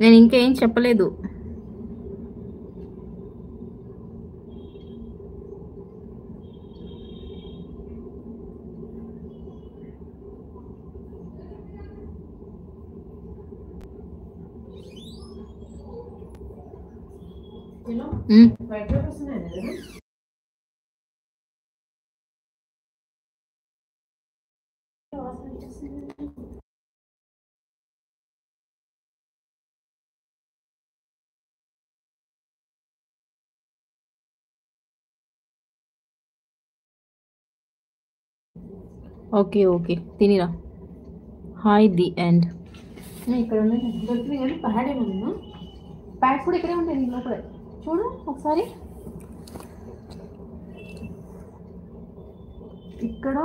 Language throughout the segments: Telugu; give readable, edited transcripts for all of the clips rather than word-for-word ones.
నేను ఇంకేం చెప్పలేదు. ఓకే ఓకే తినిరా. Hi the end. ఇక్కడ ఉన్నాయి దొరికింది కానీ ప్యాడ్ ఏమన్నా ప్యాడ్స్ కూడా ఇక్కడే ఉంటాయి దీని లోపల. చూడు ఒకసారి ఇక్కడ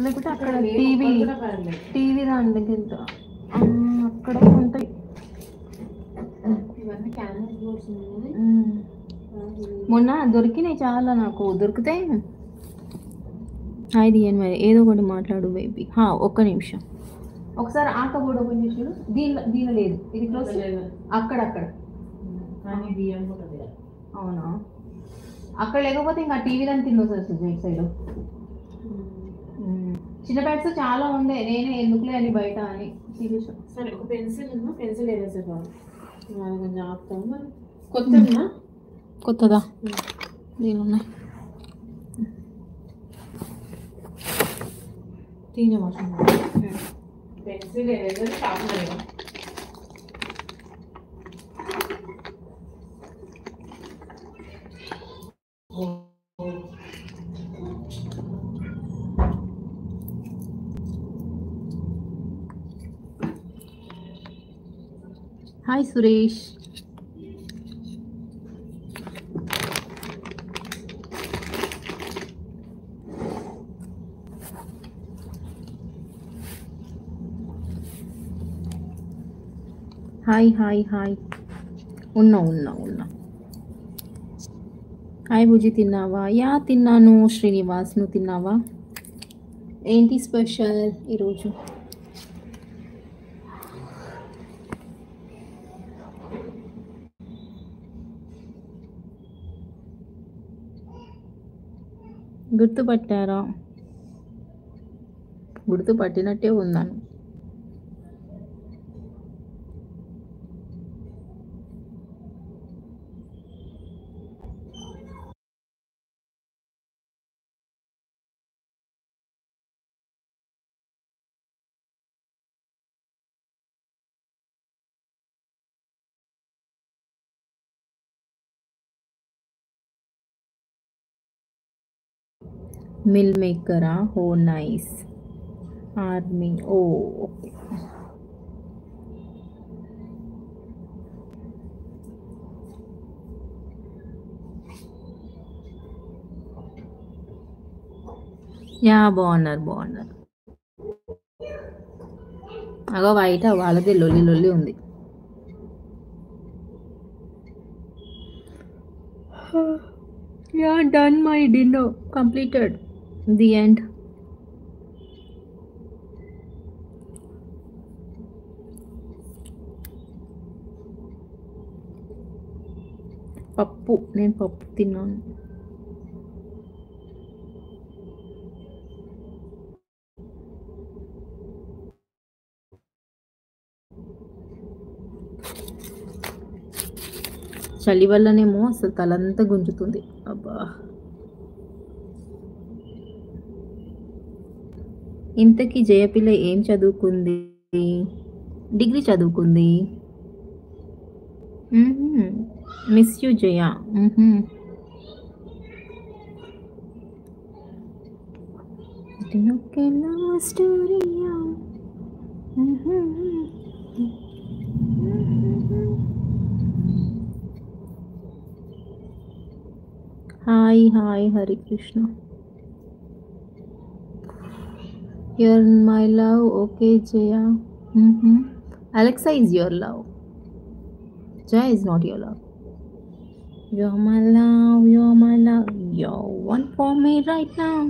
లేకపోతే అక్కడ టీవీ దాని దగ్గర అక్కడ ఉంటాయి. మొన్న దొరికినాయి చాలా నాకు. దొరికితే హాయ్ దియన్ మరి ఏదో ఒకటి మాట్లాడు బేబీ. ఒక్క నిమిషం ఒకసారి ఆట కూడా ఓపెన్ చేసి దీని లేదు ఇది క్లోజ్ అక్కడక్కడ. అవునా అక్కడ లేకపోతే ఇంకా టీవీ దాన్ని తిన్నొస్తుంది ఇటు సైడ్. చిన్న ప్యాడ్స్ చాలా ఉండే నేనే ఎందుకులే అని బయట అని సీరియస్. సరే ఒక పెన్సిల్ ఏదైతే కొంచెం ఆపుతాము. కొత్తదా దీని ఉన్నాయి తీనే వర్షం పెన్సిల్ ఏదైతే sharpener. Hi Suresh. Hi hi hi. ఉన్నా. హాయ్ బుజ్జి తిన్నావా? యా తిన్నాను. శ్రీనివాస్ నువ్వు తిన్నావా? ఏంటి స్పెషల్ ఈరోజు? గుర్తుపట్టారా? గుర్తుపట్టినట్టే ఉన్నాను. మిల్ మేకరా? ఓ నైస్. ఆర్మీ. ఓ ఓకే. యా బాగున్నారు. అగో బయట వాళ్ళదే లొల్లి ఉంది. Yeah done my dinner completed. The end. నేను పప్పు తిన్నాను. చలి వల్లనేమో అసలు తలంతా గుంజుతుంది. అబ్బా ఇంతకీ జయపిల్ల ఏం చదువుకుంది? డిగ్రీ చదువుకుంది. Miss you Jaya. స్టోరియా. Hi Hare Krishna. You're my love, okay, Jaya. Alexa is your love. Jaya is not your love. You're my love. You're one for me right now.